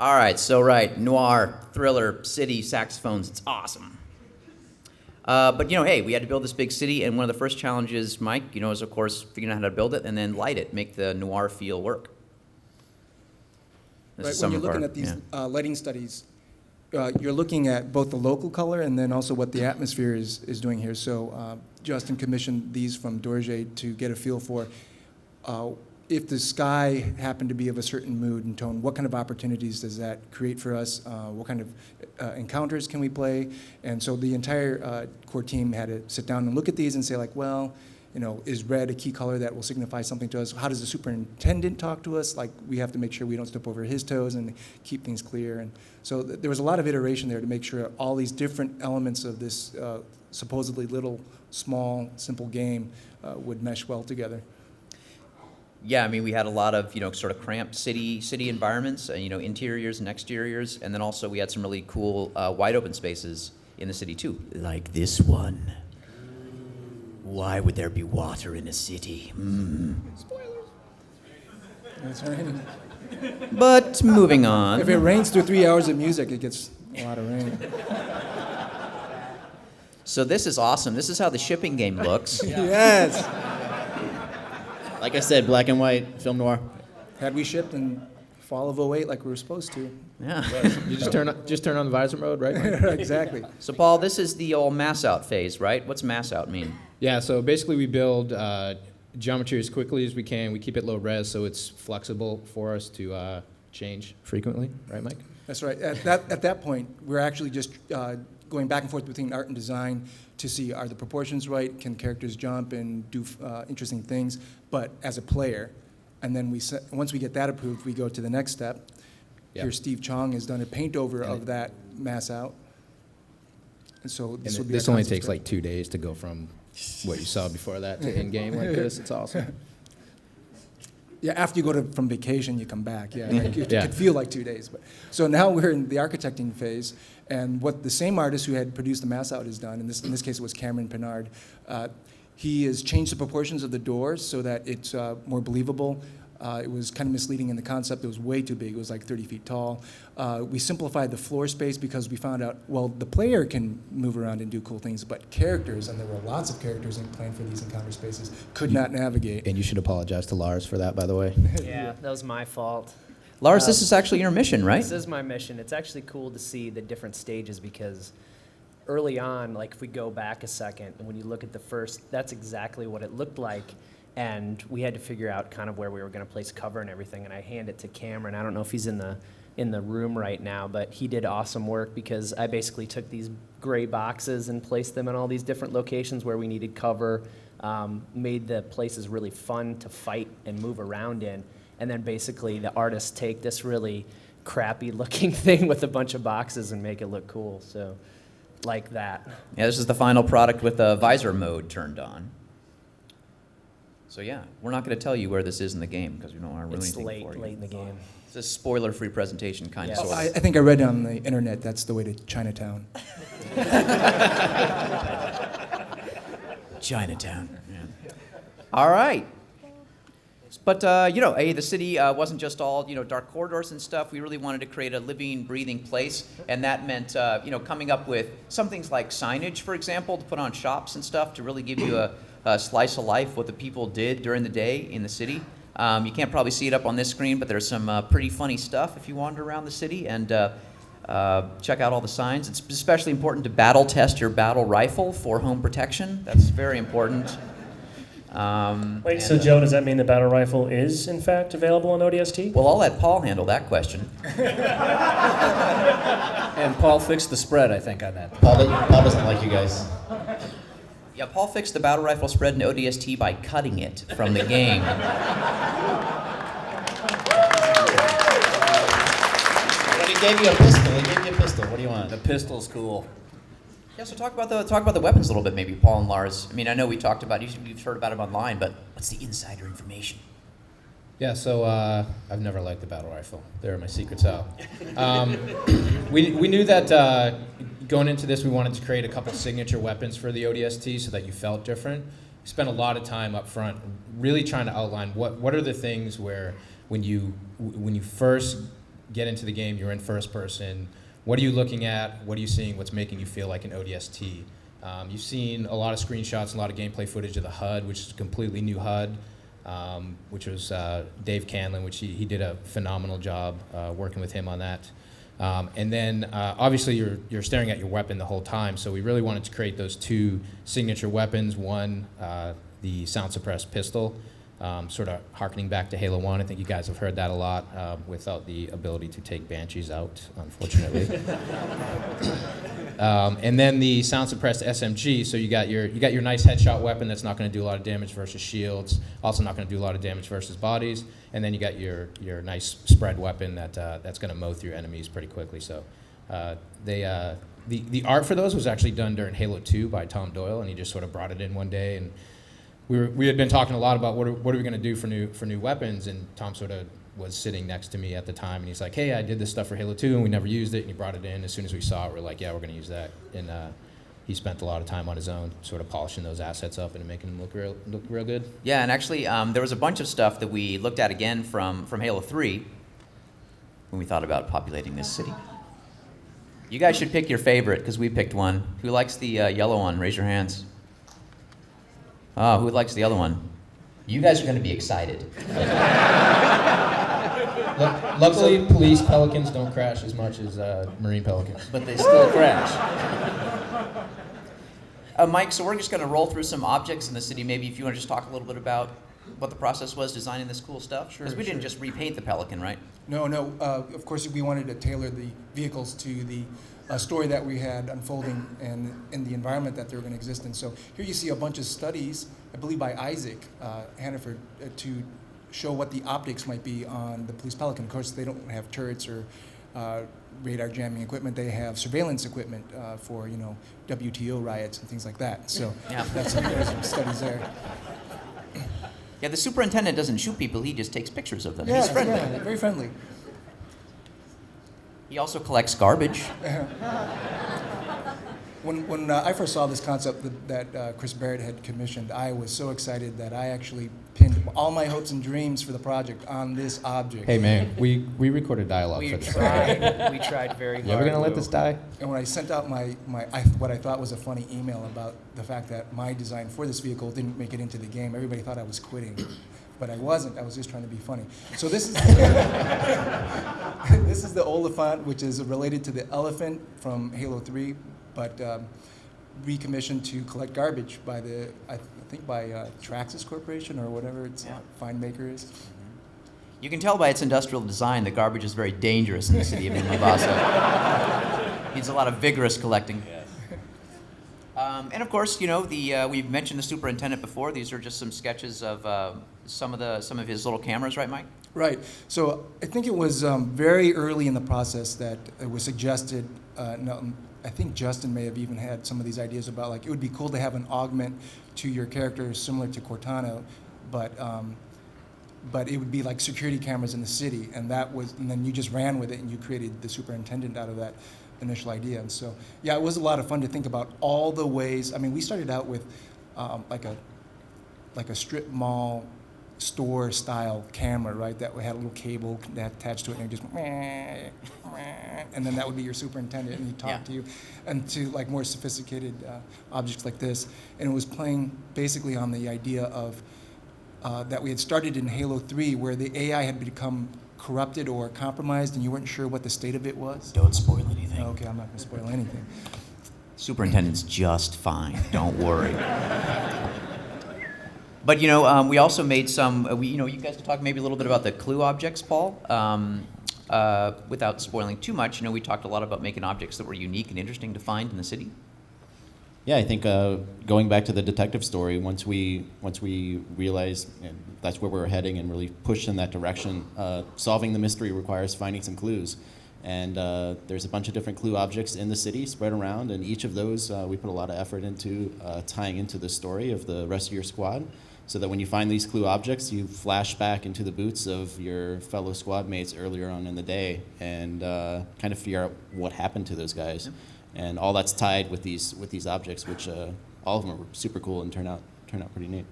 All right, so noir, thriller, city, saxophones, it's awesome. But hey, we had to build this big city, and one of the first challenges, Mike, is of course figuring out how to build it and then light it, make the noir feel work. Right, when you're looking at these lighting studies, you're looking at both the local color and then also what the atmosphere is doing here. So Justin commissioned these from Dorje to get a feel for if the sky happened to be of a certain mood and tone, what kind of opportunities does that create for us? What kind of encounters can we play? And so the entire core team had to sit down and look at these and say, like, well, is red a key color that will signify something to us? How does the superintendent talk to us? Like, we have to make sure we don't step over his toes and keep things clear. And so there was a lot of iteration there to make sure all these different elements of this supposedly little, small, simple game would mesh well together. Yeah, I mean, we had a lot of, sort of cramped city environments, interiors and exteriors, and then also we had some really cool wide open spaces in the city too. Like this one. Why would there be water in a city? Spoilers. That's right. But moving on. If it rains through 3 hours of music, it gets a lot of rain. So this is awesome. This is how the shipping game looks. Yes. Like I said, black and white, film noir. Had we shipped in fall of 2008 like we were supposed to. Yeah. You just turn on the visor mode, right? Exactly. So Paul, this is the old mass out phase, right? What's mass out mean? Yeah, so basically we build geometry as quickly as we can. We keep it low res so it's flexible for us to change frequently, right, Mike? That's right. At that point, we're actually just going back and forth between art and design to see, are the proportions right? Can characters jump and do interesting things? But as a player, and then once we get that approved, we go to the next step. Yep. Here, Steve Chong has done a paint over of that mass out. And so this only takes like 2 days to go from what you saw before that to in-game like this. It's awesome. Yeah, after you go from vacation, you come back. Yeah, like it could feel like 2 days. But so now we're in the architecting phase, and what the same artist who had produced the mass out has done, in this case it was Cameron Pinard, he has changed the proportions of the doors so that it's more believable. It was kind of misleading in the concept. It was way too big. It was like 30 feet tall. We simplified the floor space because we found out, well, the player can move around and do cool things, but characters, and there were lots of characters planned for these encounter spaces, could not navigate. And you should apologize to Lars for that, by the way. Yeah, that was my fault. Lars, this is actually your mission, right? This is my mission. It's actually cool to see the different stages because early on, like if we go back a second, and when you look at the first, that's exactly what it looked like. And we had to figure out kind of where we were going to place cover and everything. And I hand it to Cameron. I don't know if he's in the room right now, but he did awesome work because I basically took these gray boxes and placed them in all these different locations where we needed cover, made the places really fun to fight and move around in. And then basically the artists take this really crappy looking thing with a bunch of boxes and make it look cool. So like that. Yeah, this is the final product with the visor mode turned on. So yeah, we're not going to tell you where this is in the game because we don't want to ruin anything for you. It's late in the game. It's a spoiler-free presentation, kind of, sort of. I think I read on the internet that's the way to Chinatown. Chinatown. Yeah. All right. But, the city wasn't just all, dark corridors and stuff. We really wanted to create a living, breathing place, and that meant, coming up with some things like signage, for example, to put on shops and stuff to really give you a slice of life, what the people did during the day in the city. You can't probably see it up on this screen, but there's some pretty funny stuff if you wander around the city and check out all the signs. It's especially important to battle test your battle rifle for home protection. That's very important. Wait, so Joe, does that mean the battle rifle is, in fact, available on ODST? Well, I'll let Paul handle that question. And Paul fixed the spread, I think, on that. Paul doesn't like you guys. Yeah, Paul fixed the battle rifle spread in ODST by cutting it from the game. But he gave you a pistol. What do you want? The pistol's cool. Yeah, so talk about the weapons a little bit, maybe, Paul and Lars. I mean, I know we talked about, you've heard about them online, but what's the insider information? Yeah, so I've never liked the battle rifle. There are my secrets out. We knew that going into this, we wanted to create a couple signature weapons for the ODST so that you felt different. We spent a lot of time up front really trying to outline what are the things where when you first get into the game, you're in first person. What are you looking at? What are you seeing? What's making you feel like an ODST? You've seen a lot of screenshots, a lot of gameplay footage of the HUD, which is a completely new HUD, which was Dave Canlin, which he did a phenomenal job working with him on that. And then obviously you're staring at your weapon the whole time, so we really wanted to create those two signature weapons. One, the sound suppressed pistol, sort of harkening back to Halo 1. I think you guys have heard that a lot, without the ability to take Banshees out, unfortunately. And then the sound suppressed SMG, so you got your nice headshot weapon that's not going to do a lot of damage versus shields, also not going to do a lot of damage versus bodies, and then you got your nice spread weapon that's going to mow through enemies pretty quickly. So the art for those was actually done during Halo 2 by Tom Doyle, and he just sort of brought it in one day, and we had been talking a lot about what are we going to do for new weapons, and Tom sort of was sitting next to me at the time, and he's like, hey, I did this stuff for Halo 2, and we never used it, and he brought it in. As soon as we saw it, we're like, yeah, we're going to use that. And he spent a lot of time on his own sort of polishing those assets up and making them look real good. Yeah, and actually, there was a bunch of stuff that we looked at again from Halo 3 when we thought about populating this city. You guys should pick your favorite, because we picked one. Who likes the yellow one? Raise your hands. Oh, who likes the other one? You guys are going to be excited. Luckily, police Pelicans don't crash as much as Marine Pelicans. But they still crash. Mike, so we're just going to roll through some objects in the city. Maybe if you want to just talk a little bit about what the process was designing this cool stuff. Sure. Because we didn't just repaint the Pelican, right? No. Of course, we wanted to tailor the vehicles to the story that we had unfolding and in the environment that they were going to exist in. So here you see a bunch of studies, I believe by Isaac Hannaford, to show what the optics might be on the police Pelican. Of course, they don't have turrets or radar jamming equipment. They have surveillance equipment for WTO riots and things like that. So Yeah. there's some studies there. Yeah, the superintendent doesn't shoot people, he just takes pictures of them. He's friendly. Yeah, very friendly. He also collects garbage. When I first saw this concept that Chris Barrett had commissioned, I was so excited that I actually pinned all my hopes and dreams for the project on this object. Hey man, we recorded dialogue We for this. tried very hard. You ever gonna let this die? And when I sent out what I thought was a funny email about the fact that my design for this vehicle didn't make it into the game, everybody thought I was quitting. But I wasn't. I was just trying to be funny. So this is this is the Oliphant, which is related to the elephant from Halo 3, but recommissioned to collect garbage by I think by Traxxas Corporation or whatever its fine maker is. You can tell by its industrial design that garbage is very dangerous in the city of Mombasa. Needs a lot of vigorous collecting. And of course, we've mentioned the superintendent before. These are just some sketches of some of his little cameras, right, Mike? Right. So I think it was very early in the process that it was suggested. I think Justin may have even had some of these ideas about it would be cool to have an augment to your character similar to Cortana, but it would be like security cameras in the city, and then you just ran with it and you created the superintendent out of that initial idea. And so yeah, it was a lot of fun to think about all the ways. I mean, we started out with like a strip mall store style camera, right? That had a little cable attached to it, and it just and then that would be your superintendent, and he'd talk to you, and to more sophisticated objects like this. And it was playing basically on the idea of that we had started in Halo 3, where the AI had become corrupted or compromised, and you weren't sure what the state of it was. Don't spoil anything. Okay, I'm not going to spoil anything. Superintendent's just fine. Don't worry. But we also made some. You guys can talk maybe a little bit about the clue objects, Paul. Without spoiling too much, we talked a lot about making objects that were unique and interesting to find in the city. Yeah, I think going back to the detective story, once we realized that's where we were heading and really pushed in that direction, solving the mystery requires finding some clues. And there's a bunch of different clue objects in the city spread around, and each of those we put a lot of effort into tying into the story of the rest of your squad, so that when you find these clue objects, you flash back into the boots of your fellow squad mates earlier on in the day and kind of figure out what happened to those guys. Yep. And all that's tied with these objects, which all of them are super cool and turn out pretty neat.